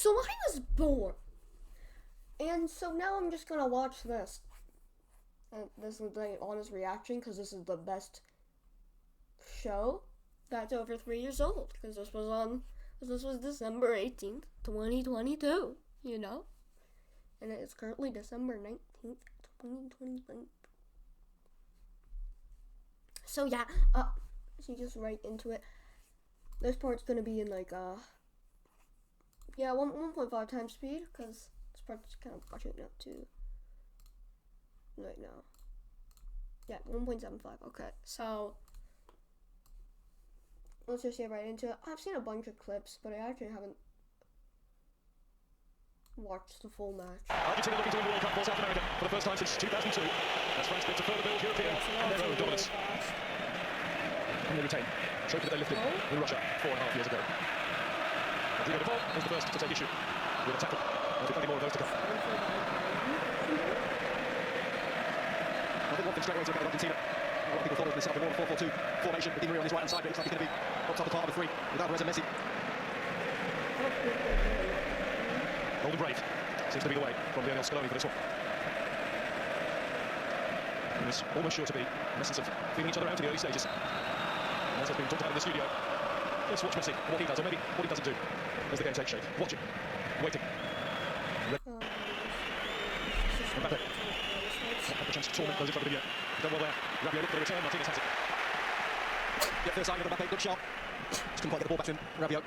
So I was bored. And so now I'm just gonna watch this. And this is the honest reaction because this is the best show that's over 3 years old. Because this was December 18th, 2022, you know? And it is currently December 19th, 2021. So yeah, so just right into it. This part's gonna be in like, 1.5 times speed, because this part's kind of watching up to right now. Yeah, 1.75, okay. So, let's just get right into it. I've seen a bunch of clips, but I actually haven't watched the full match. Argentina looking to win the World Cup for South America for the first time since 2002. As France look to further build European and their own dominance. And they retain trophy that they lifted in Russia 4.5 years ago. Rodrigo de Paul was the first to take issue with a tackle. There'll be plenty more of those to come. I think one thing straight away to look at Argentina. A lot of people thought it was set up in more of a 4-4-2 formation with Di Maria on his right hand side, but it looks like he's going to be on top of the part of the three without Perez and Messi. Golden Brave seems to be the way from Lionel Scaloni for this one. And it's almost sure to be an essence of feeling each other out in the early stages. As has been talked about in the studio, let's watch Messi, what he does, or maybe what he doesn't do as the game takes shape. Watching, waiting. Mbappe. Had the chance to torment those in front of the video. Done well there. Rabiot looked for the return, Martinez has it. Yeah, first sign of Mbappe, good shot. Just couldn't quite get the ball back to him. Rabiot.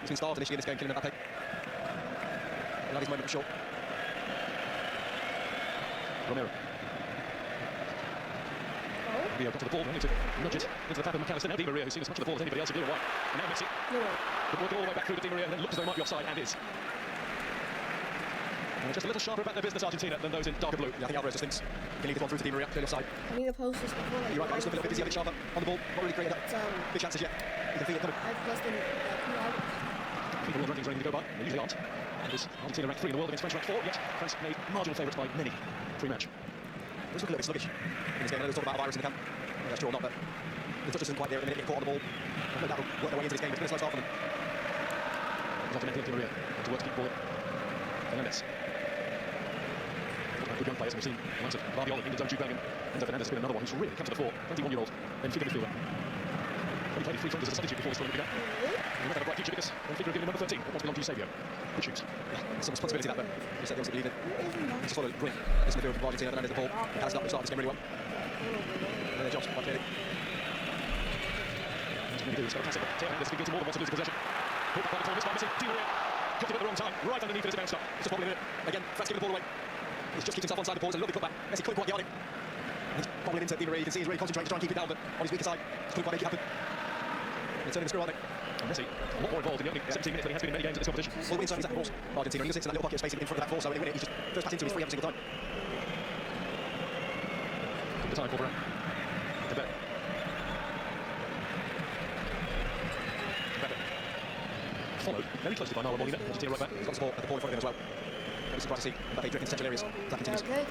He's been starved initially in this game, killing Mbappe. Now his moment for sure. Romero. Rio got to the ball, only to nudge it into the path of McAllister. Now Di Maria, who's seen as much of the ball as anybody else in blue and white. And now Messi. The ball all the way back through to Di Maria, and then looks as though it might be offside, and is. And just a little sharper about their business, Argentina, than those in darker blue. Yeah, I think Alvarez just thinks he can leave this one through to Di Maria, clearly offside. I need to post this before. You're right, he's looking a bit busy, a bit sharper on the ball. Not really created big chances yet. You can feel it coming. I've less than 2 hours. People world rankings are anything to go by. They usually aren't. And is Argentina ranked 3 in the world against French ranked 4, yet France made marginal favourites by many pre-match. Looks like a little bit sluggish in this game. I know there's talk about a virus in the camp. That's true or not, but the touch isn't quite there at the minute, getting caught on the ball. No doubt will work their way into this game. It's been a slow start for them. It's off to Di Maria to work to keep the ball in. Fernandez. Good young players, and we've seen the likes of Guardiola, England's own Jude Bellingham. Enzo Fernandez has been another one who's really come to the fore. 21-year-old Benfica midfielder. He played 3 fingers as a substitute before this tournament began. He might have a bright future because Benfica have given him number 13, what once belonged to Eusebio. Good shoot. Some responsibility that, but he said they obviously believe in. Just followed brilliant. This midfielder from Argentina, Fernandez the ball. Has started this game really well. Their jobs quite clearly. He's got a pass it. Theo Hernandez has been guilty more than once of losing possession. Pulled back by the corner, missed by Messi. Di Maria got him at the wrong time, right underneath it as it bounced up. It's just wobbling in it. Again, France giving the ball away. He's just keeps himself onside the ball. It's a little bit cut back. Messi couldn't quite get on it. He's bobbling into Di Maria. You can see he's really concentrating to try and keep it down, but on his weaker side, just couldn't quite make it happen. They're turning the screw, aren't they? And Messi, a lot more involved in the opening 17 minutes than he has been in many games at this competition. Well, the winning side is that, of course, Argentina. He just sits in that little pocket of space in front of that 4, so when he just first pass into his free every single time. Took the time for Varane. Followed very closely by Nala Molina, Argentina right back. He's got the ball at the ball in front of him as well. Very surprised to see Mbappe drift into central areas. That continues. Okay.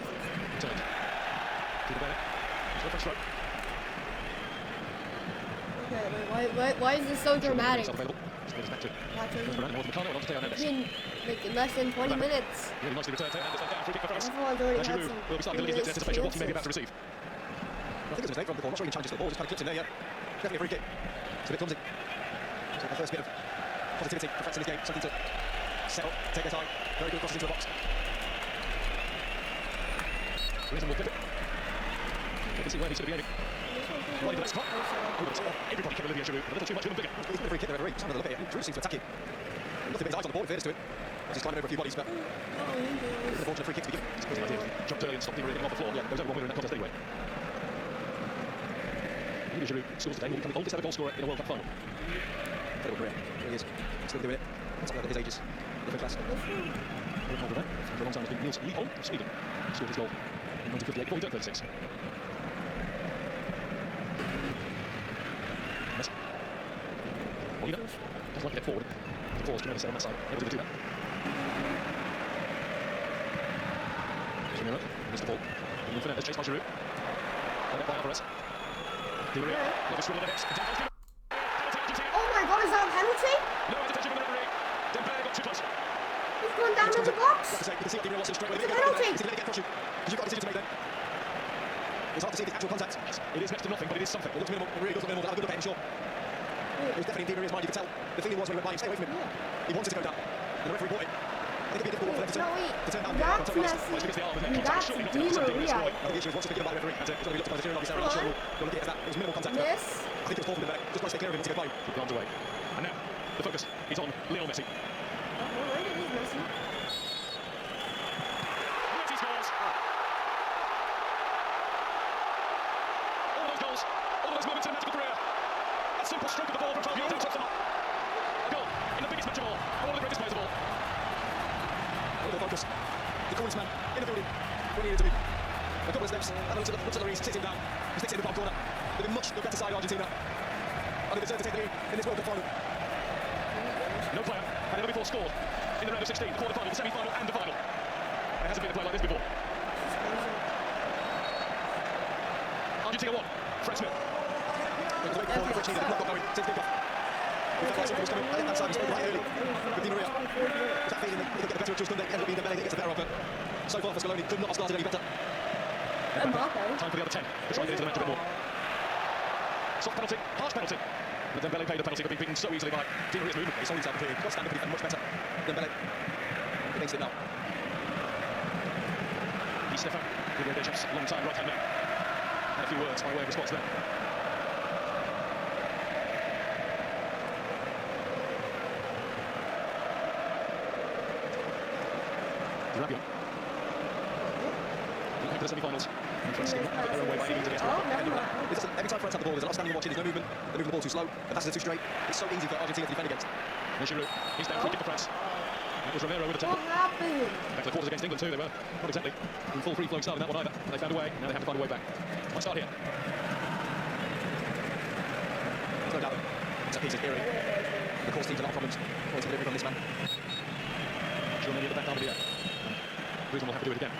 Returned. To the Bennett. He's got a stroke. Okay, why is this so dramatic? Back to In like less than 20 minutes. Really nicely returned. Hernandez down free kick for France. Everyone's already had some will be starting to lose anticipation of what he may be about to receive. I think it's a mistake from the ball. I'm not sure he can challenge the ball. Just kind of clips in there, yeah. Definitely a free kick. It's a bit clumsy. So the first bit of positivity for France in this game. Something to settle, take their time. Very good crosses into the box. Reasonable clip it. You can see where he's going to be aiming. Right into the next spot. Everybody kept Olivier Giroud. A little too much of him bigger. He's a free kick there, referee. Sounded a little bit. Giroud seems to attack it. Nothing but his eyes on the ball, in fairness to him. He's climbing over a few bodies, but it's an unfortunate free kick to be given. It's the idea. Jumped early and stopped Di Maria getting off the floor. Yeah, there was only one winner in that contest anyway. Olivier Giroud scores today. Will become the oldest ever goal scorer in a World Cup final. Incredible career. Really is. Still doing it. That's at his age is different class. Very proud of that. For a long time has been Niels Liholm of Sweden. Scored his goal in 1958 before he turned 36. Messi. Molina doesn't like to get forward. The ball is tremendous on that side. Able to do that. Romero missed the ball. Fernandez chased by Giroud. Led up by Alvarez. Di Maria. Love is scribbled on the hips. Oh my god, is that a penalty? No hesitation from the referee. Dembele got too close. going down to the box. Like I say, you can see Di Maria lost him straight away. It's a penalty. Is he going to get across you? Because you've got a decision to make then. It's hard to see if it's actual contact. It is next to nothing, but it is something. It looks minimal. It really does look minimal. Have a good look at him, sure. It was definitely in Di Maria's mind. You could tell the feeling was when he went by him. Stay away from him. He wanted to go down. And the referee bought it. I think it'd be difficult for them to No, wait. turn down. That's Well, Messi. it's the arm, isn't it? That's Surely not Di something Maria. destroyed. I think the issue is once you think about the referee, that's it. It's going to be looked by the steering officer. I'm not sure we'll look at it as that. It was minimal contact. Miss. I think it was Paul from the back. Just want to stay clear of him to get by. Keep the arms away. And now, the focus is on Lionel Messi. Oh, where did he miss him? Messi scores. All those goals, all those moments in a magical career. A simple stroke of the ball from 12 yards out top far. A goal in the biggest match of all. One of the greatest players of all. All the focus. The coolest man in the building when he needed to be. A couple of steps, and looks at the reins, sits him down. He sticks it in the bottom corner. They've been much the better side, Argentina. And they deserve to take the lead in this World Cup final. No player had ever before scored in the round of 16, the quarter-final, the semi-final, and the final. There hasn't been a play like this before. Argentina won. Fred Smith. It was the way before the Argentina. Not got going since kickoff. We felt like something was coming. I think that side was right early with Di Maria. Was that feeling that he could get the better of Jules Koundé? Ended up being Dembélé that gets the better of it. So far for Scaloni, could not have started any better. Time for the other 10 to try and get into the match a bit more. Soft penalty, harsh penalty. But Dembélé paid the penalty for being beaten so easily by Di Maria's movement. He sold himself here. He got stand up and he much better. Dembélé against it now. Di Stefan, Didier Deschamps' long-time right-hand man. And a few words by way of response there. Rabiot. Looking for the semi-finals. And France did not have it their own way by any means against Morocco. Every time France have the ball, there's a lot of standing and watching. There's no movement. They're moving the ball too slow. The passes are too straight. It's so easy for Argentina to defend against. And Giroud, he's down free kick for France. That was Romero with a tackle. What happened? Back to the quarters against England too. They were not exactly in full free-flowing style in that one either. And they found a way. Now they have to find a way back. Might start here. There's no doubt that set pieces eerie. The course teams a lot of problems. Quality delivery from this man. Giroud at the back arm of the air. Griezmann will have to do it again.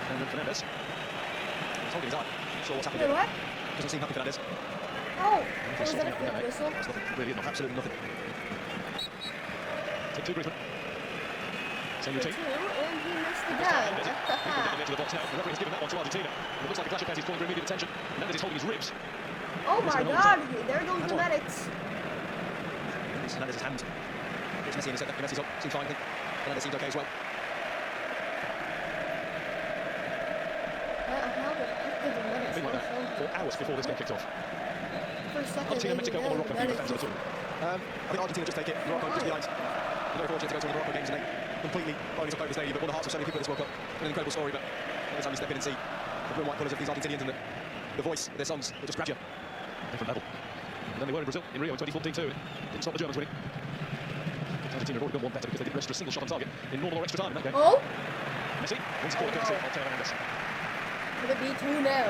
And then Fernandes. He's holding his eye. Not sure what's happening. What? Doesn't seem happy, Fernandes. Oh, was that a quick whistle? It's nothing. Really is not. Absolutely nothing. Take two, Griezmann. Same routine. And he missed again. Getting into the box now. The referee has given that one to Argentina. It looks like a clash of heads. He's calling for immediate attention. Fernandes is holding his ribs. Oh my god, there goes the medics. Fernandes' hand. It's Messi, and he said that Messi's up. Seems fine, I think. Fernandes seems okay as well. Been like that for hours before this game kicked off. For a second, Argentina, Mexico, or Morocco, medics. depends on the tour. I think Argentina just take it. Morocco just behind. They're very fortunate to go to one of the Morocco games and they completely own up over the stadium. But won the hearts of so many people at this World Cup. An incredible story, but every time you step in and see the blue and white colours of these Argentinians and the voice of their songs, it just grabs you. Different level. And then they were in Brazil in Rio in 2014 too. It didn't stop the Germans winning. Argentina had already done one better because they didn't register a single shot on target in normal or extra time in that game. Oh? Messi wins the corner courtesy of Theo Hernandez. Could it be 2 now?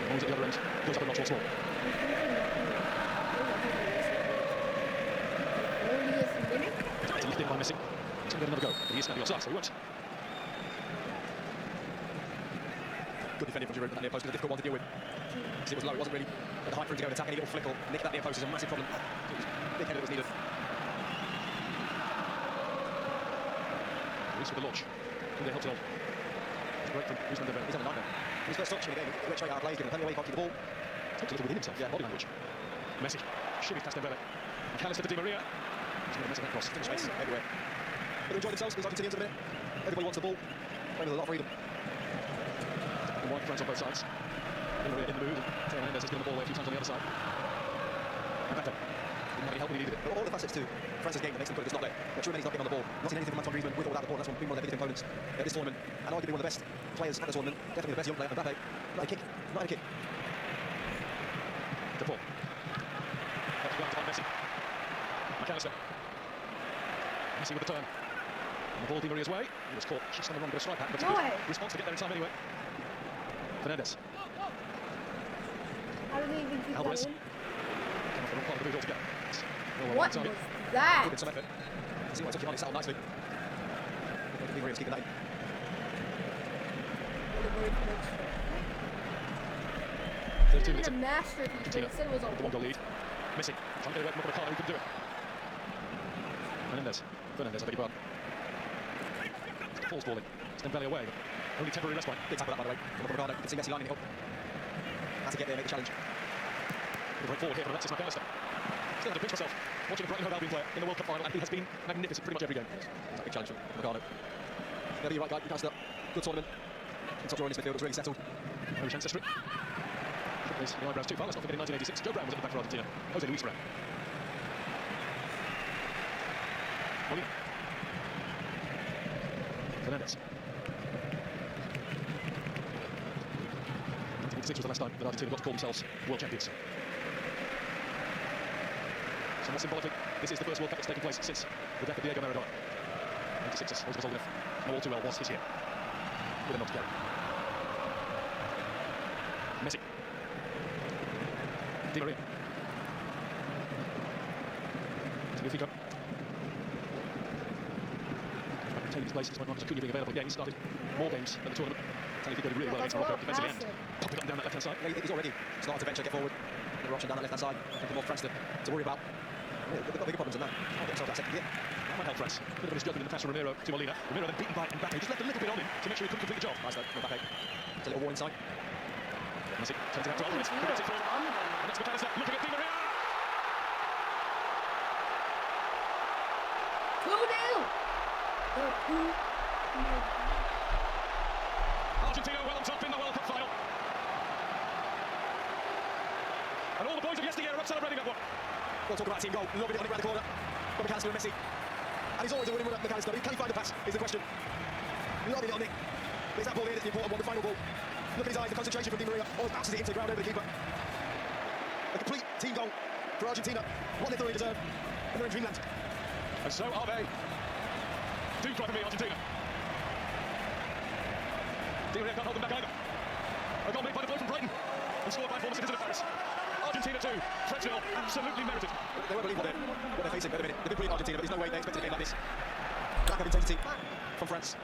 Always at the other end, goes up a notch once more. 30th minute? It's lifted in by Messi. He's going to get another go, but he is snapping offside, so he won't. Good defending from Giroud, that near post was a difficult one to deal with. Because it was low, it wasn't really at the height for him to go and attack. Any little flick or nick that near post is a massive problem. It was big header that was needed. Reece with the launch. Koundé helps it on. It's great from Griezmann. He's on the nightmare. His first touch in the game, he went straight out of play, he's given plenty away, he can't keep the ball. Talks a little within himself, yeah, body language. Messi, shimmies past Dembélé. McAllister to Di Maria. He's going to mess up that cross, finish space everywhere. But they enjoy themselves, these Argentinians at the minute. Everybody wants the ball, playing with a lot of freedom. And wide France on both sides. Di Maria in the mood, and Theo Hernandez has given the ball away a few times on the other side. And back up. Didn't have any help when he needed it. But all the facets to France's game that makes them good at this not there. But True Many's not getting on the ball. Not seen anything from Antoine Griezmann with or without the ball. That's been one of their biggest components at this tournament. And arguably one of the best players at the tournament. Definitely the best young player. Mbappe. Not a kick. Not a kick. De Paul. Helps to go to Messi. McAllister. Messi with the turn. And the ball Di Maria's way. He was caught just on the wrong bit of strike pattern. But it's a good response to get there in time anyway. Fernandes. How did they even keep Alvarez. that in? Came off the wrong part of the boot altogether. What was that? Good in some effort. See why it took him on, it settled nicely. Di Maria's keeping that in. 32 minutes a in. masterpiece, but Argentina instead it was a with the 1-goal lead. Messi trying to get away from Ricardo, who couldn't do it. Fernandez, I beg your pardon. Falls ball in. It's Dembele away, but only temporary respite. Big tackle that, by the way, from Ricardo. You can see Messi lining it up. Had to get there, make the challenge. Good right forward here for Alexis McAllister. Still had to pinch myself watching a Brighton Hove Albion player in the World Cup final, and he has been magnificent pretty much every game. That's a big challenge for Ricardo. There you're right, guy. McAllister. Good tournament. In top draw in this midfield was really settled. Irish ancestry. There's the eyebrows too far. Let's not forget in 1986, Joe Brown was at the back for Argentina. Jose Luis Brown. Molina. Fernandez. 1986 was the last time that Argentina got to call themselves world champions. Somewhat symbolically, this is the first World Cup that's taken place since the death of Diego Maradona. 96ers, always was old enough. Know all too well was his year. With a nod to Gary. Messi. Di Maria. Fifa. Retaining his place despite Marcus Acuna being available again. He started more games at the tournament. Fifa did really well against Morocco defensively and pop it up and down that left-hand side. Yeah, he's already started to venture, get forward. They're rushing down that left-hand side. Something more France to worry about. Yeah, they've got bigger problems than that. Can't get themselves that second gear. That might help France. Bit of a misjudgment in the pass from Romero to Molina. Romero then beaten by Mbappe. Just left a little bit on him to make sure he couldn't complete the job. Nice though, Mbappe. It's a little warning sign. Messi turns it out to Alvarez. He gets it through. And that's McAllister looking at Di Maria. 2-0. Argentina well on top in the World Cup final. And all the boys of yesteryear are up celebrating that one. We'll talk about team goal. Lobbing it on it around the corner. Got McAllister and Messi. And he's always a winning winner, McAllister. Can he find the pass? Is the question. Lobbing it on it. There's that ball here that's the important one, the final ball. Look at his eyes, the concentration from Di Maria. Oh, bounces it into the ground over the keeper. A complete team goal for Argentina. What they thoroughly deserve. And they're in dreamland. And so are they. Do cry for me, Argentina. Di Maria can't hold them back either. A goal made by the blow from Brighton and scored by former citizens of Paris. Argentina 2, France 0, absolutely merited. They won't believe what they're facing at the minute. They've been beating Argentina, but there's no way they expected a game like this. Lack of intensity from France.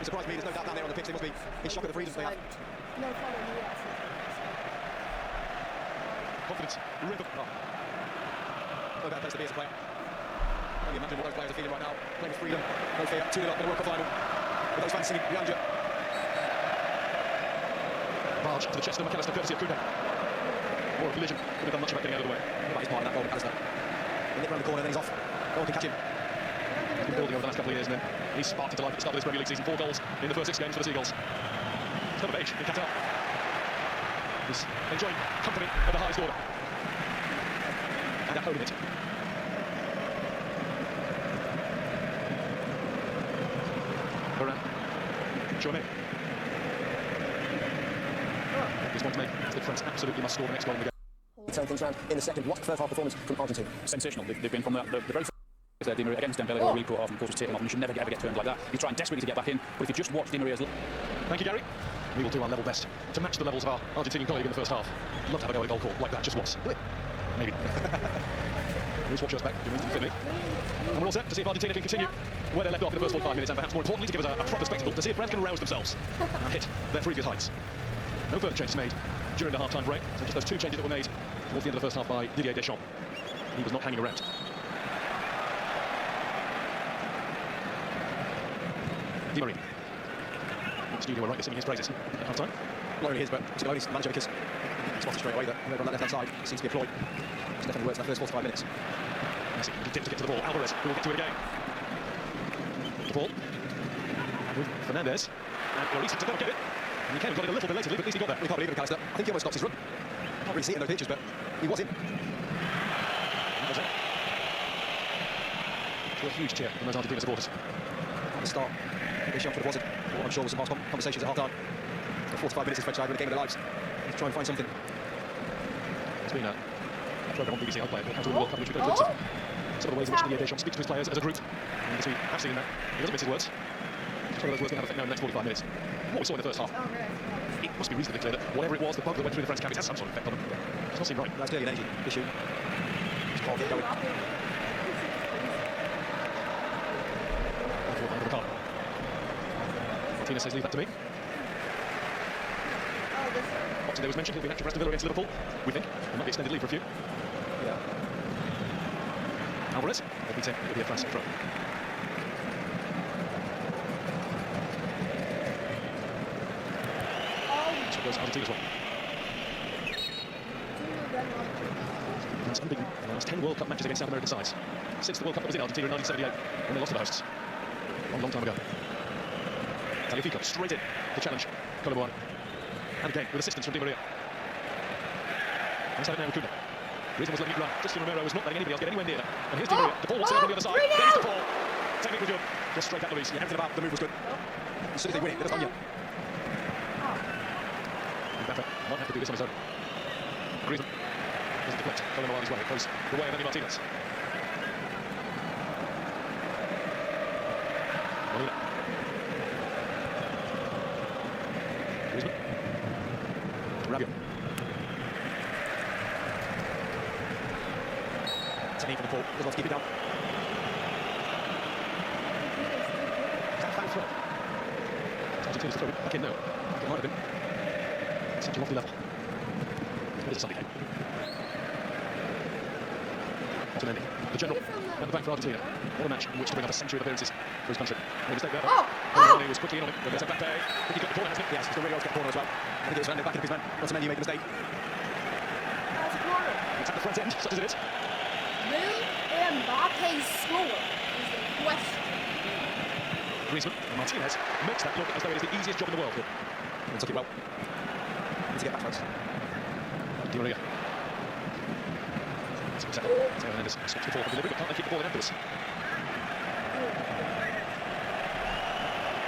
It surprised me, there's no doubt down there on the pitch. They must be in shock at the freedom they have. No, follow me, Confidence, rhythm. Oh. No bad place to be as a player. Can you imagine what those players are feeling right now? Playing with freedom, no fear, 2-0 up in the World Cup final. With those fans singing behind you. Barge to the chest of McAllister, courtesy of Koundé. More a collision, would have done much about getting out of the way. About his part in that goal, McAllister. He nipped round the corner, then he's off. No one can catch him. He's been building over the last couple of years, and then he's sparked into life at the start of this Premier League season. 4 goals in the first 6 games for the Seagulls. He's come of age in Qatar. He's enjoying company of the highest order. And at home in it. Varane. Chouameni. This one to make is that France absolutely must score the next goal in the game. Turn things around in the second. What first half performance from Argentina? Sensational. They've been from the very first Di Maria against Dembele, who really put off and of course was taken off, and you should never ever get turned like that. He's trying desperately to get back in, but if you just watch Di Maria's... Thank you, Gary. We will do our level best to match the levels of our Argentinian colleague in the first half. Love to have a go at a goal call like that just once. Will it? Maybe. Let's watch us back. And we're all set to see if Argentina can continue where they left off in the first 45 minutes, and perhaps more importantly, to give us a proper spectacle, to see if France can arouse themselves and hit their previous heights. No further changes made during the half-time break, so just those 2 changes that were made towards the end of the first half by Didier Deschamps. He was not hanging around. Di Maria. The studio were rightly singing his praises at half-time. Not only his, but Scaloni's manager, because he spotted straight away that whoever on that left-hand side seems to be a ploy. It's definitely works in that first 45 minutes. Messi, little dip to get to the ball. Alvarez, who will get to it again. The ball. And with Fernandez. And Lloris to never get it. And he came and got it a little bit later, but at least he got there. We can't believe it, McAllister. I think he almost stopped his run. Can't really see it in those pictures, but he was in. To a huge cheer from those Argentina supporters. At the start, they shot for the wasn't. What I'm sure was some past conversations at half-time. For 45 minutes, this French side were the game of their lives. Let's try and find something. It's been a programme on BBC iPlayer called How to Win the World Cup, which we've got to some of the ways in which Didier Deschamps speaks to his players as a group. And you can see, I've seen that. He doesn't mince his words. Some of those words can have effect now in the next 45 minutes. What we saw in the first half, it must be reasonably clear that whatever it was, the bug that went through the French camp, it has some sort of effect on them. It's not seem right. That's clearly an energy issue. Just can't get going. Martinez says, leave that to me. Boxing yesterday was mentioned. He'll be an active rest of Villa against Liverpool, we think. There might be extended leave for a few. Yeah. Alvarez, that beats him. It'll be a France throw. So goes Argentina as well. That's unbeaten in the last 10 World Cup matches against South American sides. Since the World Cup that was in Argentina in 1978, when they lost to the hosts. A long time ago. Taliafico straight in to challenge Colomboani. And again, with assistance from Di Maria. Let's have it now with Kuna. Griezmann was letting it run. Cristiano Romero was not letting anybody else get anywhere near that. And here's Di Maria. The ball wants to go on the other side. There's the ball. Technically good. Just straight at Luis. Yeah, everything about the move was good. As soon as they win it, there's Anya. Mbappe might have to do this on his own. Griezmann doesn't deflect. Colomboani's way. It goes the way of Andy Martinez. Molina. Griezmann. Rabiot. Tani for the ball. Doesn't want to keep it down. Is that a foul throw? Argentina's to throw it back in now. I think it might have been. Such a lofty level. It is a Sunday game. Otamendi, the general, at the back for Argentina. What a match in which to bring up a century of appearances for his country. No mistake there. He was quickly in on it. There's Mbappe. I think he got the corner, hasn't he? Yes, he's got really well to get the corner as well. I think it was Fernando back in his man. Otamendi made the mistake. That's a corner. It's at the front end, such as it is. Will Mbappe score is the question. Griezmann and Martinez makes that look as though it is the easiest job in the world. And took it well. Need to get back close. Di Maria. Teo Hernandez stops the ball for delivery, but can't they keep the ball in afterwards?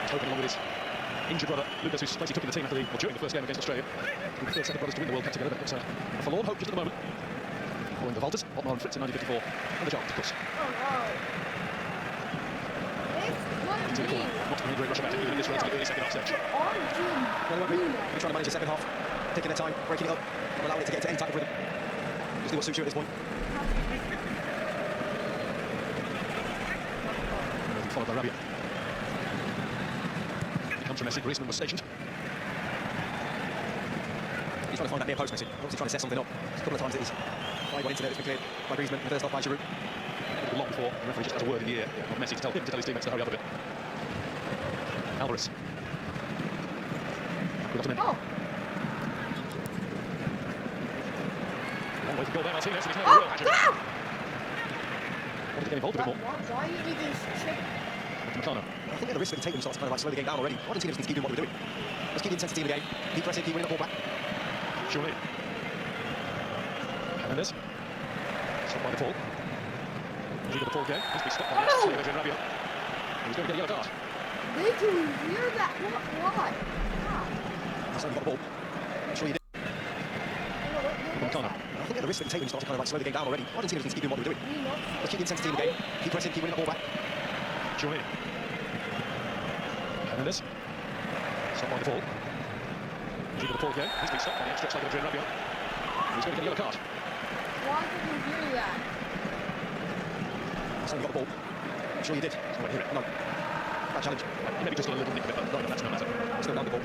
He's hoping along with his injured brother, Lucas, who's basically took in the team after during the first game against Australia. He was the third set of brothers to win the World Cup together, but it's a forlorn hope just at the moment. Following the Walters, Otmar and Fritz in 1954, and the Giants, of course. Oh no. It's Team going not in a great rush about it, even in this relatively early second half stage. They're trying to manage the second half, taking their time, breaking it up, and allowing it to get to any type of rhythm. Just do what suits you at this point. Followed by Rabiot. It comes from Messi. Griezmann was stationed. He's trying to find that near post, Messi. Obviously trying to set something up. A couple of times it is 5-1 into there. It's been cleared by Griezmann. And there's not by Giroud. Long before the referee just has a word in the ear of Messi to tell his teammates to hurry up a bit. Alvarez. Oh. Long way to go there, Martinez, and he's now real passion. Ah! Wanted to get involved a bit more. Why did he just chip? Meccano. I think the risk that taking starts to kind of like slow the game down already. Argentina just needs to keep doing what we're doing. Let's keep the intensity in the game. Keep pressing, keep winning the ball back. Surely. Hernandez. Stopped by the ball. Lead of the ball game. Must be stopped by Adrian Rabiot. He's going to get a yellow card. Did you hear that? Why? That's how you got the ball. Sure you did. Meccano. I think the risk that taking starts to kind of like slow the game down already. Argentina just needs to keep doing what we're doing. Let's keep the intensity in the game. Keep pressing, keep winning the ball back. Surely. Hernandez. Stopped by the ball. Lead of the ball game. He's been stopped by the outstretched leg of Adrian Rabiot. He's going to get a yellow card. Why did you hear that? That's how you got the ball. Sure you did. I won't hear it. No. Bad challenge. Maybe just got a little nick of it, but not enough, that's no matter. Still down the ball.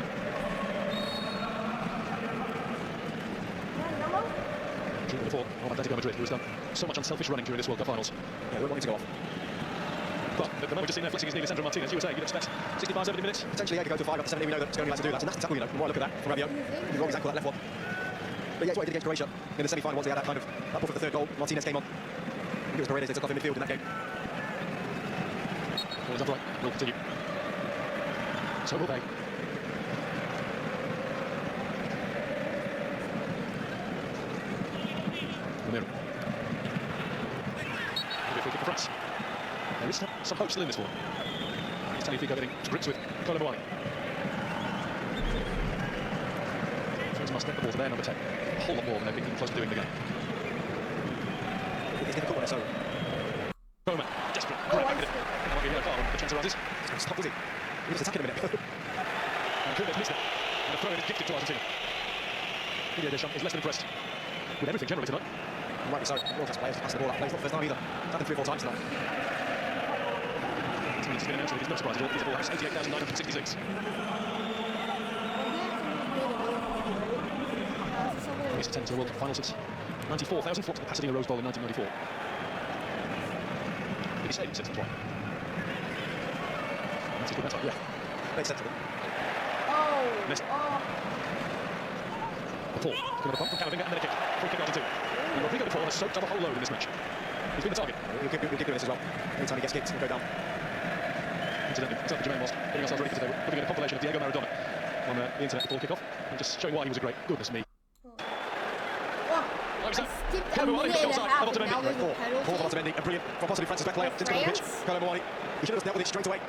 Shooting before of Atletico Madrid, who has done so much unselfish running during this World Cup finals. Yeah, we want him to go off. But the moment just seen there flexing his knee, Sandro Martinez, USA, you'd expect 65, 70 minutes. Potentially, yeah, could go to 5 up to 70. We know that Stoney likes to do that. It's a nasty tackle, you know. You might look at that from Rabiot. He's wrong his ankle, that left one. But yeah, it's what he did against Croatia. In the semi-final, once he had that kind of that ball for the third goal, Martinez came on. I think it was Paredes they took off in midfield in that game. Ball is upright, will continue. So will they. Romero. Maybe a free kick for France. There is some hope still in this one. He's Taliafico getting to grips with Colomboani. France must get the ball to their number 10. A whole lot more than they've been even close to doing in the game. It's difficult when it's so. Bowman, desperate. Right back at it. That might be a yellow card when the chance arises. Stop, is he? He was attacking a minute. And Kuhlman's missed it. And the throw-in is gifted to Argentina. Didier Deschamps is less than impressed with everything generally tonight. Rightly so. World-class players to pass the ball out. It's not the first time either. It's happened 3 or 4 times tonight. It's been announced that it is no surprise at all. This ball has 88,966. Highest attendance in the World Cup final since 94,000 flocked to the Pasadena Rose Bowl in 1994. Biggest stadium since that's why. That's a good match, yeah. Makes sense to them. Oh. Messi. Oh. Paul, going to bump from Camavinga and then a kick. Free kick Argentina. And Rodrigo de Paul has soaked up a whole load in this match. He's been the target. He'll keep doing this as well. Anytime he gets kicked, he'll go down. Incidentally, myself and Jermaine was getting ourselves ready for today. We're looking at a compilation of Diego Maradona on the internet before kick-off and just showing why he was a great. Goodness me. Oh. Like so, I skipped a Kolo minute Muani and a offside, half, of and now Otamendi. there's a Poor penalty. for Otamendi, and brilliant from possibly Francis Beckley to the pitch. Kolo Muani, he should have dealt with it straight away.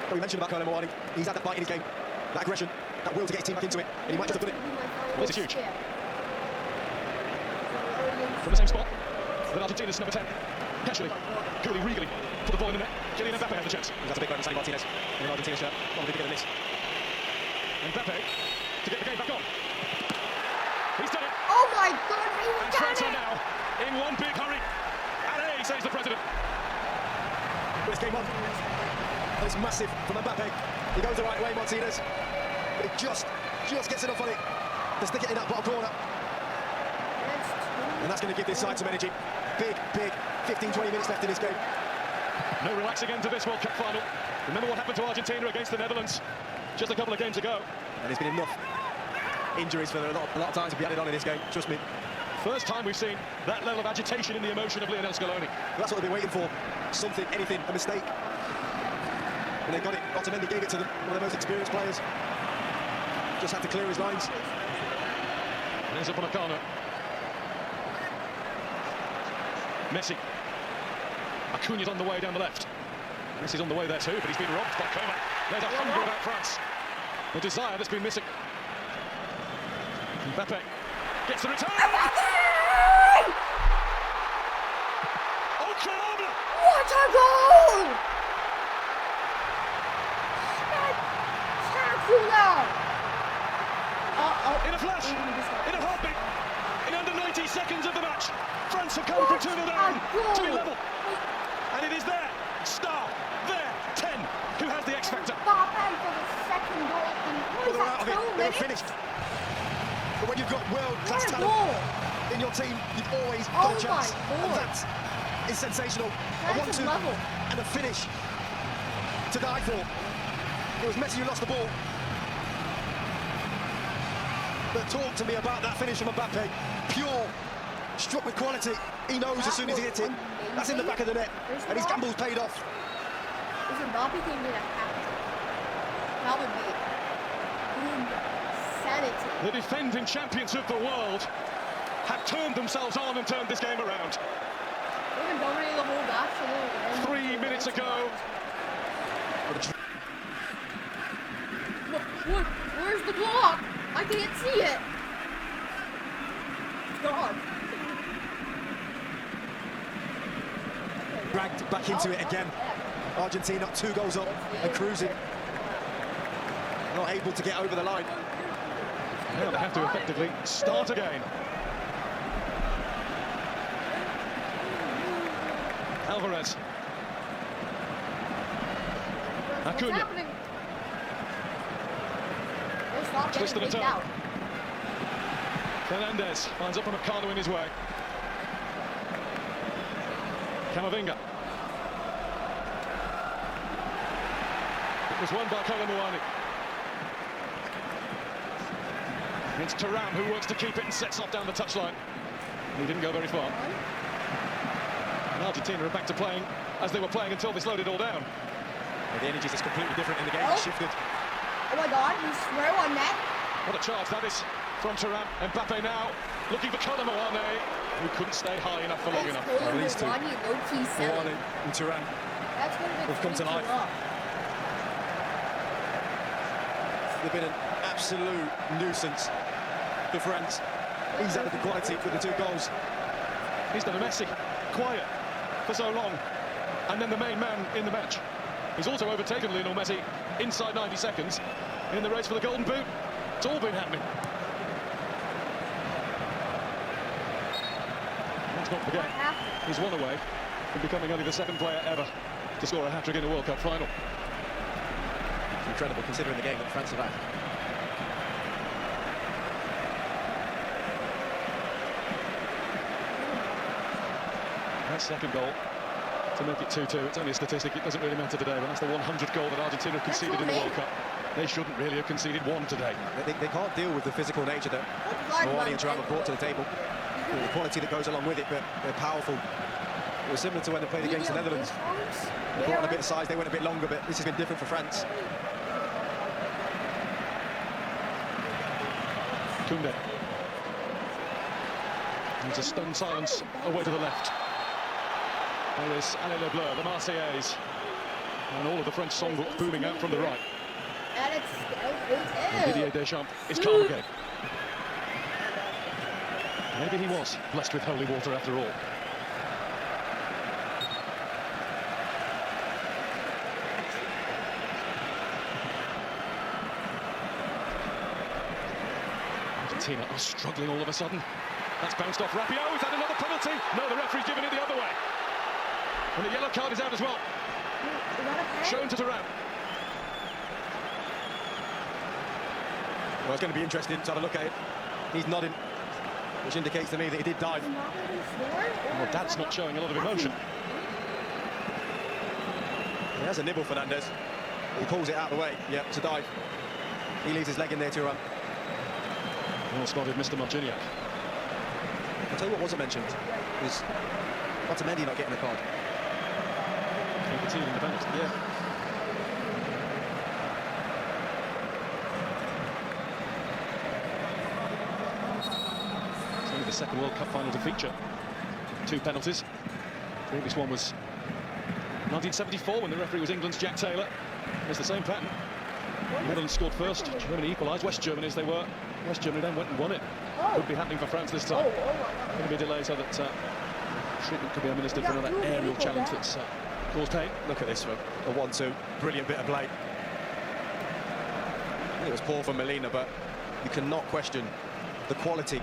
But we mentioned about Kolo Muani, he's had that bite in his game, that aggression, that will to get his team back into it, and he might just have done it. This is huge. From the same spot, then Argentina's number 10. Casually, coolly, regally, put the ball in the net. Kylian Mbappe has the chance. That's a big moment, Sonny Martinez, in an Argentina shirt. Not a big this. Mbappe to get the game back on. He's done it. Oh my God, And he's France done are it! now in one big hurry. Allez, says the president. But it's game on. And it's massive from Mbappe. He goes the right way, Martinez. But he just gets enough on it to stick it in that bottom corner. And that's going to give this side some energy. Big 15-20 minutes left in this game. No relaxing end to this World Cup final. Remember what happened to Argentina against the Netherlands just a couple of games ago. And there's been enough injuries for a lot of time to be added on in this game, trust me. First time we've seen that level of agitation in the emotion of Lionel Scaloni. That's what they've been waiting for. Something, anything, a mistake. And they got it. Otamendi gave it to them, one of the most experienced players. Just had to clear his lines. And ends up on a corner. Messi. Acuña's on the way down the left. Messi's on the way there too, but he's been robbed by Coman. There's a hunger about France. The desire that's been missing. Mbappe gets the return. Incredible! What a goal! Spectacular! In a flash, in a heartbeat, in under 90 seconds of the match, France have come from 2-0 down to be level. And it is their star, their 10, who has the X factor. Mbappe for the second goal. What is They're out of that, it, 2 they're minutes? finished. But when you've got world-class What a talent goal! in your team, you've always Oh got a chance. my And Lord. that is sensational. That A is 1-2 level. and a finish to die for. It was Messi who lost the ball. But talk to me about that finish from Mbappe. Pure, struck with quality. He knows as soon as he hits it. That's in the back of the net. And his gamble's paid off. If Mbappe can get a hat-trick, that would be insanity. The defending champions of the world have turned themselves on and turned this game around. They've been dominating the whole match. 3 minutes ago, Where's the block? I can't see it. It's gone. Dragged back into it again. Argentina 2 goals up and cruising. Not able to get over the line. now they have to effectively start again. Alvarez. What's Acuña. happening? They're not Twisted getting a kicked toe. out. Fernandez finds up on Ricardo in his way. Camavinga. It was won by Kolo Muani. It's Thuram who works to keep it and sets off down the touchline. He didn't go very far. And Argentina are back to playing as they were playing until they slowed it all down. Well, the energies is completely different in the game. Oh. It's shifted. Oh my God, you swear on that? What a charge that is from Thuram. Mbappe now looking for Kolo Muani, who couldn't stay high enough for long That's enough. Kolo these two. Muani low-key selling. Muani and Thuram. That's going to They've come to be life. They've been an absolute nuisance for France. He's added the quality with the 2 goals. He's done a Messi, quiet for so long, and then the main man in the match. He's also overtaken Lionel Messi inside 90 seconds in the race for the Golden Boot. It's all been happening. Let's not forget, he's one away from becoming only the 2nd player ever to score a hat-trick in a World Cup final. It's incredible considering the game that France have had. That second goal to make it 2-2. It's only a statistic, it doesn't really matter today, but that's the 100th goal that Argentina have conceded in the World Cup. They shouldn't really have conceded one today. They can't deal with the physical nature that Moani and Thuram have brought to the table. The quality that goes along with it, but they're powerful. It was similar to when they played against the Netherlands. They brought on a bit of size, they went a bit longer, but this has been different for France. Koundé. There's a stunned silence away to the left. There is Allez le Bleu, the Marseillaise. And all of the French songbook booming out from the right. And it's Didier Deschamps is calm again. Maybe he was blessed with holy water after all. Argentina are struggling all of a sudden. That's bounced off Rabiot. Is that another penalty? No, the referee's giving it the other way. And the yellow card is out as well. Shown to Thuram. Well, it's going to be interesting to have a look at it. He's nodding, which indicates to me that he did dive. Well, Dad's not showing a lot of emotion. He has a nibble, Fernandez. He pulls it out of the way. Yep, to dive. He leaves his leg in there to run. Well spotted, Mr. Marciniak. I'll tell you what wasn't mentioned was Otamendi not getting a card. Conceding the penalty. Yeah. It's only the second World Cup final to feature 2 penalties. The previous one was 1974 when the referee was England's Jack Taylor. It's the same pattern. Netherlands scored first, Germany equalised, West Germany as they were. West Germany then went and won it. Could be happening for France this time. Going to be a delay so that treatment could be administered for another aerial challenge that's caused pain. Look at this one, a 1-2, brilliant bit of play. I think it was poor from Molina, but you cannot question the quality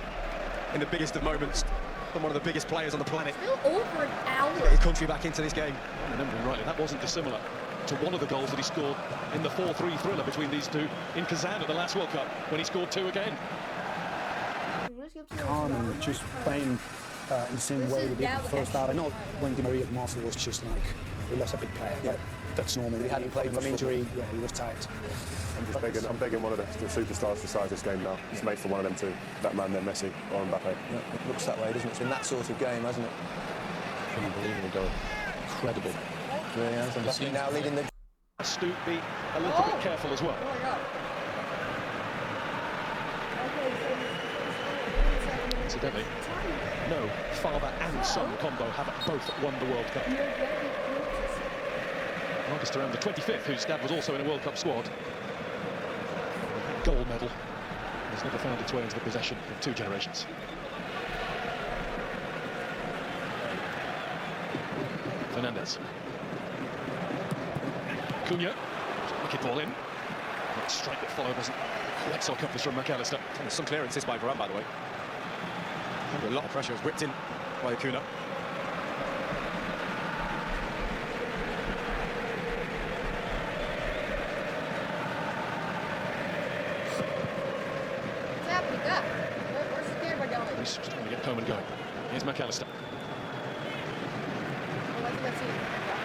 in the biggest of moments from one of the biggest players on the planet. still over an hour. To get his country back into this game. Remembering rightly, that wasn't dissimilar to one of the goals that he scored in the 4-3 thriller between these two in Kazan at the last World Cup, when he scored 2 again. Calm and just playing in the same way we did in the first half. I know when Di Maria came off, it was just like we lost a big player. Yeah, that's normal. He hadn't played from injury. Yeah, he was tired. I'm begging one of the superstars to decide this game now. It's made for one of them two. That man there, Messi or Mbappe. Yeah, it looks that way, doesn't it? It's been that sort of game, hasn't it? Unbelievable goal. Incredible. Really has. Mbappe now leading the... Stoop, be a little bit careful as well. Incidentally, no father and son combo have both won the World Cup. Marcus Thuram, the 25th, whose dad was also in a World Cup squad. Gold medal has never found its way into the possession of 2 generations. Fernandez. Cunha. Wicked ball in. That strike that followed wasn't quite so accomplished from McAllister. And there's some clearances by Varane, by the way. Under a lot of pressure, was whipped in by Acuna. Where's the camera going? He's trying to get Coman going. Here's McAllister.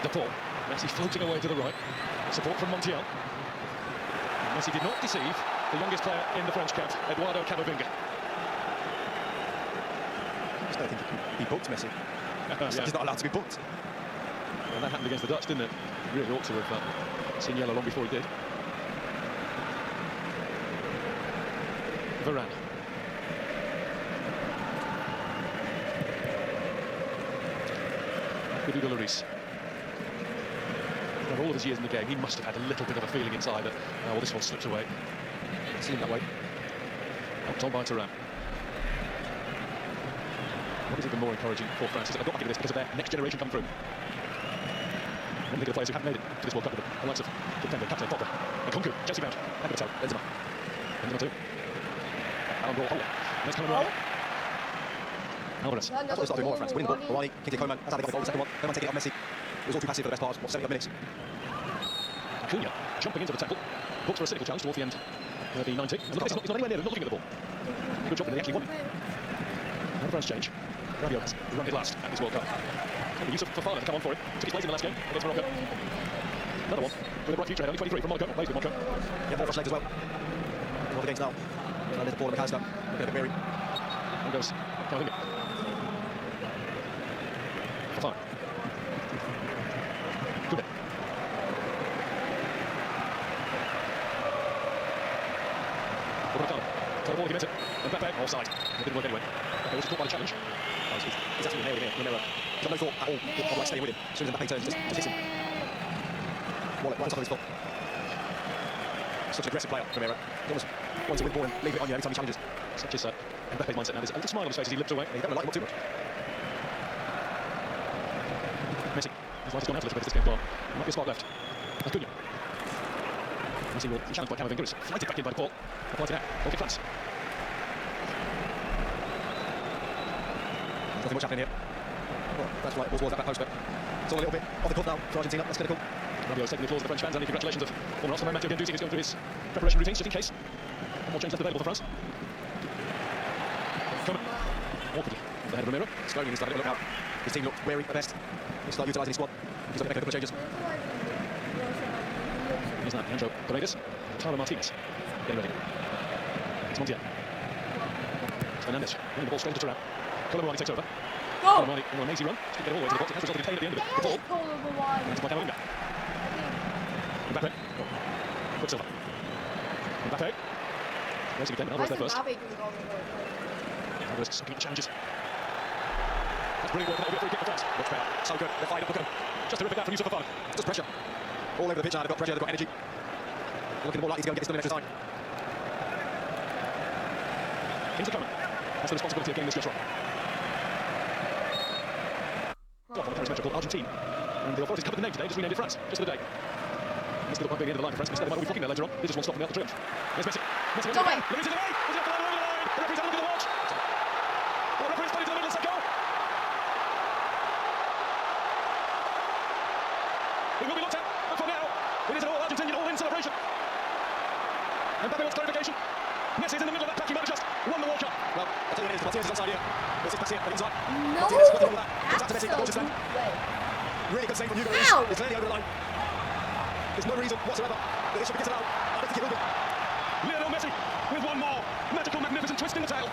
De Paul. Messi floating away to the right. Support from Montiel. Messi did not deceive the youngest player in the French camp, Eduardo Camavinga. I just don't think he can be booked, Messi. He's not allowed to be booked. Well, that happened against the Dutch, didn't it? He really ought to have seen yellow long before he did. Varane. With Hugo Lloris. After all of his years in the game, he must have had a little bit of a feeling inside that, well, this one slipped away. It seemed that way. Helped on by Thuram. What is even more encouraging for France is that they've got to give this because of their next generation come through. When they think of the players who haven't made it to this World Cup, the likes of Kipembe, Captain Pogba, and Kunku, Chelsea bound, and Patel, Benzema. Benzema too. Alan Ball, Holla. Nice coming right. Alvarez. That's what they started doing more for France. Winning the ball, Moani, kicking Coman, that's how they got the goal, the second one. Coman taking it off Messi. It was all too passive for the best part of 70 minutes. Cunha jumping into the temple. Booked for a cynical challenge towards the end of the 90. And look, he's not anywhere near them, not looking at the ball. Good job that they actually won it. And France change. Rabiot has run it last at this World Cup. And the use of Fofana to come on for him. Took his place in the last game against Morocco. Another one with a bright future ahead, only 23 from Monaco. Plays with Monaco. Yeah, more fresh legs as well. All the games now. And then Paul McAllister. A bit weary. And goes Camavinga. Fofana. Good. So the ball against it. And Mbappe offside. It didn't work anyway. Mbappe was caught by the challenge. Oh, he's absolutely nailed him here. Romero. He's got no thought at all of like staying with him. As soon as Mbappe turns, just hits him. Wallet right on top of his foot. Such an aggressive player, Romero. He almost wants to win the ball and leave it on you every time he challenges. Such is Mbappe's mindset now. There's a little smile on his face as he lips away. You don't like him too much. Messi. His life has gone out a little bit as this game's gone. There might be a spark left. Acuna. Messi will be challenged by Camavinga. It's flighted back in by Paul. Applied it out. Goal kick France. Nothing much happening here. Well, that's right, ball towards that back post, but it's all a little bit off the cuff now for Argentina. That's clinical. Rabiot's taking the applause of the French fans, and the congratulations of former Arsenal man Matteo Guendouzi, who's going through his preparation routines just in case. One more change left available for France. Coman. Awkwardly. The head of Romero. Slowly, he's starting to look out. His team looked wary at best. He'll start utilising his squad. He's going to make a couple of changes. Here's now Leandro Paredes. Taro Martinez. Getting ready. It's Montiel. Fernandes. Winning the ball straight to Thuram. Colomboani takes over. Colomboani on an easy run. Get all the way to the box. It has resulted in pain at the end of it. The ball. It's by Camavinga. Mbappe. Quicksilver. Mbappe. Racing again. Alvarez there first. Alvarez sucking at the challenges. That's brilliant work. That'll be a free kick for France. Much better. So good. They're fired up. Look at them. Just terrific that from Yusuf Fofana. Just pressure. All over the pitch now. They've got pressure, they've got energy. Looking more likely to go and get this done in extra time. Into Coman. That's the responsibility of getting this just right. Off on the Paris match called Argentine. And the authorities covered the name today, just renamed it France, just for the day. This looked quite big at the end of the line for France, but instead they might be blocking there later on. This just won't stop from the Arc de Triomphe. There's Messi. Messi goes away. Look, he's in the way. He's got the line over the line. The referee's had a look at the watch. The referee's played it to the middle and said go. It will be looked at, but for now, it is an all-Argentinian, all-in celebration. Mbappe wants clarification. Messi's in the middle of that pack, he might have just won the World Cup. Well, I'll tell you what it is. Martinez is onside here. We'll sit back here, but inside. No! Martinez, nothing wrong with that. Comes out to Messi, that goes just then. Absolutely. Really good save from Hugo. Ow! It's clearly over the line. There's no reason whatsoever that it should be disallowed. I don't think it will be. Lionel Messi with one more magical, magnificent twist in the tail.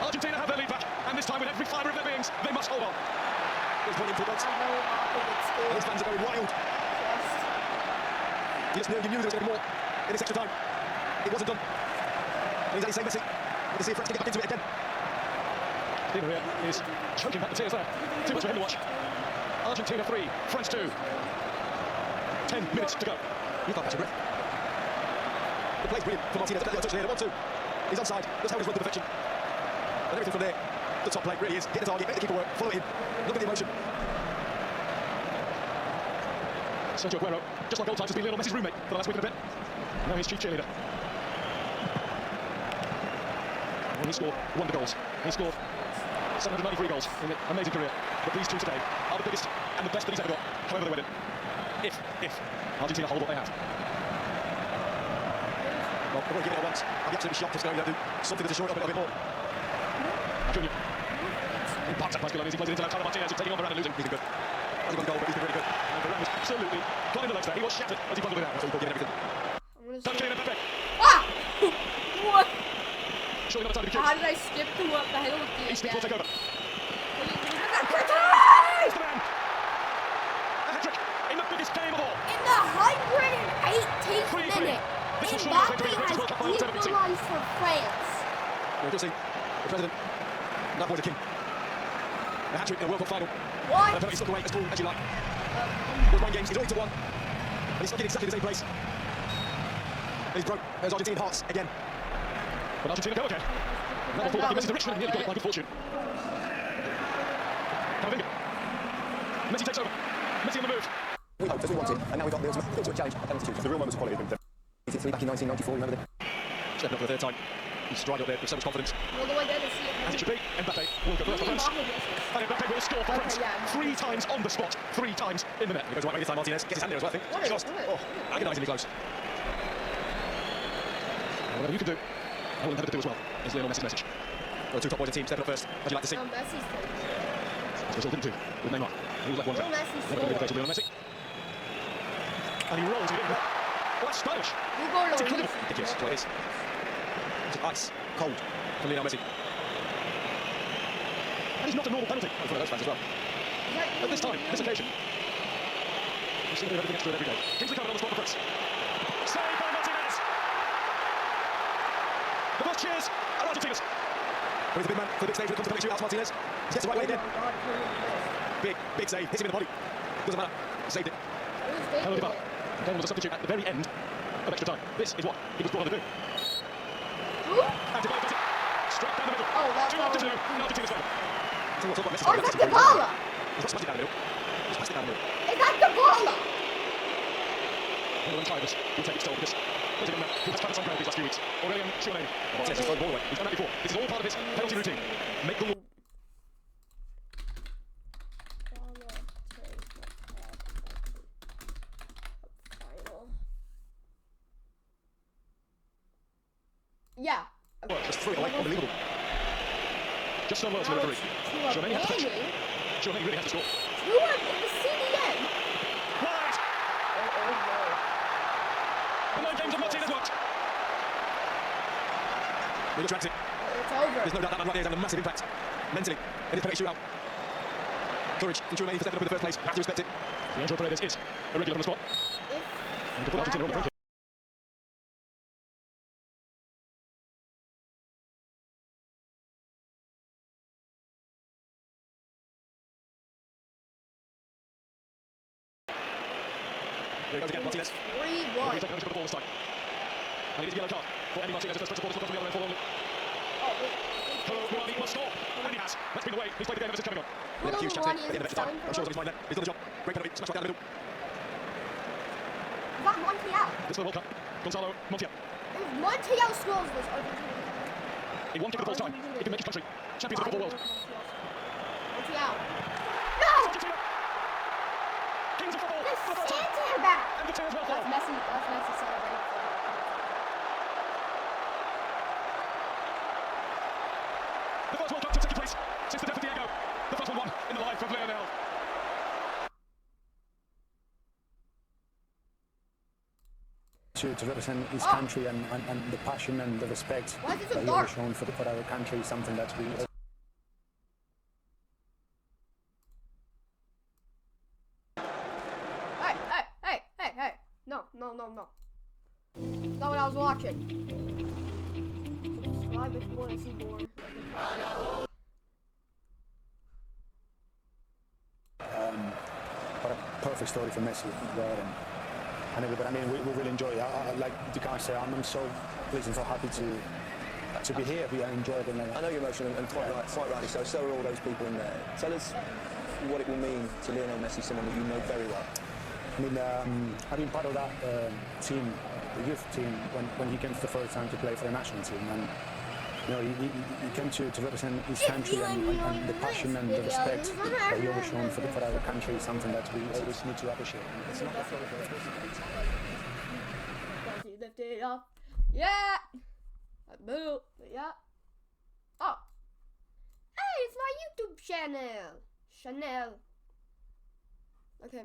Argentina have their lead back, and this time with every fibre of their beings, they must hold on. He's pointing for the box. And his fans are going wild. You knew there was going to be more in this extra time. It wasn't done. And he's only saying Messi. Good to see France to get back into it again. Di Maria is choking back the tears there. Too much for him to watch. Argentina 3, France 2. 10 minutes to go. You can't catch your breath. The play's brilliant for Martinez. Touch there, 1-2. He's onside. Just held his run to perfection. And everything from there, the top play really is hit the target, make the keeper work, follow him. Look at the emotion. Sergio Aguero, just like old times, has been Lionel Messi's roommate for the last week and a bit. Now he's chief cheerleader. Well, he scored wonder goals. He scored 793 goals in an amazing career. But these two today are the biggest and the best that he's ever got, however they win it. If Argentina hold what they have. Well, they're going to give it at once. I'd be absolutely shocked if they're going to do something to shore it up a little bit more. Acuna. He parks up past Milan as he plays it into Lautaro Martinez, who's taking on Varane and losing. He's been good. Hasn't got a goal, but he's been really good. And Varane was absolutely got in the legs there. He was shattered as he bundled it out. So he's giving everything. Kylian Mbappe. Ah! What? Surely not a time to be How cute. did I skip to what the hell with the Eastman will take over. Nice! It's the man. A hat-trick in the biggest game of all. In the 118th 3-3. minute, This will surely not Mbappe be the greatest World Cup final has ever been seen. equalized for France. We'll just see the president. That boy's a king. A hat-trick in a World Cup final. What? And a penalty stuck away as cool as you like. He's won games, he's already to one. And he's stuck in exactly the same place. And he's broke those Argentine hearts again. But Argentina go again. Now the fullback, Messi the Richmond, nearly got it by good fortune. Camavinga. Messi takes over. Messi on the move. We hoped as we wanted, and now we've got the ultimate challenge, a penalty shoot. The real moments of quality have been Is it 3 back in 1994, remember that? Stepping up for the third time. He's striding up there with so much confidence. All the way there to see it. As it should be. Mbappe will go first for France. And Mbappe will score for France. yeah. 3 times on the spot. 3 times in the net. He goes right way this time, Martinez. Gets his hand there as well, I think. What is Just, it? oh, agonisingly close. Whatever you can do, I will endeavour to do as well. Is Lionel Messi's message. Well, the two top boys in the team stepping up first. As you like to see. Messi's taking it. Brazil didn't do with Neymar. He was left one Lionel track. Messi Never going to be the case of scored. Lionel Messi. And he rolls it in. Well, that's stylish. Hugo That's Lloris. incredible. Ridiculous. That's what it is. It's ice cold for Lionel Messi. And it's not a normal penalty in front of those fans as well. At this time, this occasion. We seem to do everything extra every day. Kingsley Coman on the spot for France. Saved by Martinez. The first cheers are Argentina's. He's a big man for the big stage when it comes to penalty shootouts. Martinez. He gets the right way again. Big save. Hits him in the body. Doesn't matter. He saved it. Hello, Dybala. Then was a substitute at the very end of extra time. This is what he was brought on to do. And Dybala does it. Straight down the middle. Oh, that's 2-2 in Argentina's favour. Oh, is that Dybala? He's not smashed it down the middle. He's smashed it down the middle. Is that Dybala? Anyone try this, we'll take its toll because there's a young man who has tried some these last few weeks. Aurelian Chouameni. Martinez has thrown the ball away. He's done that before. This is all part of his penalty routine. Make the Yeah. work. Just threw it away. Unbelievable. Just some words from the referee. Chouameni has to fetch. Chouameni really has to score. Who are in the CDN? Wide! The 9 games of Martinez worked. He looks it. It's over. There's no doubt that man right there has had a massive impact mentally in his penalty shootout. Courage from Chouameni for stepping up in the first place. Have to respect it. Leandro Paredes is a regular from the spot. And to put Argentina on the brink. Here he goes again, Martinez. 3-1. He's taking ownership of the ball this time. And it is a yellow card for Emi Martinez. His first principal ball from the other end for only. Hello, Muani must score. And he has. That's been the way he's played the game ever since coming on. We had a huge chance here at the end of extra time. I'm sure he's fine there. He's done the job. Great penalty. Smash right down the middle. Is that Montiel? This is the World Cup. Gonzalo Montiel. If Montiel scores this, Argentina. In one kick of the ball's time, he can make his country champions of the football world. Montiel. No! Argentina. Kings of football. This For the first time. Santa back. And the tears will fall. That's Messi. That's Messi celebrating. The first World Cup to take place since the death of Diego. The first one won in the life of Lionel. To represent his country and the passion and the respect Why is it so that he dark? has shown for our country is something that we Hey. No. That's not what I was watching. Subscribe if you want to see more. what a perfect story for Messi there and everybody. I mean, we really enjoy it. Like the guys say, I'm so pleased and so happy to be here. We enjoy it. I know you're emotional and quite rightly so. So are all those people in there. Tell us what it will mean to Lionel Messi, someone that you know very well. I mean, I've been part of that team, the youth team, when he came for the first time to play for the national team. And you know, he came to represent his country and the passion and the respect that he always shown for our country is something that we always need to appreciate. It's not Because he lifted it up. Yeah! Boo! Yeah. Oh. Hey, it's my YouTube channel. Chanel. Okay.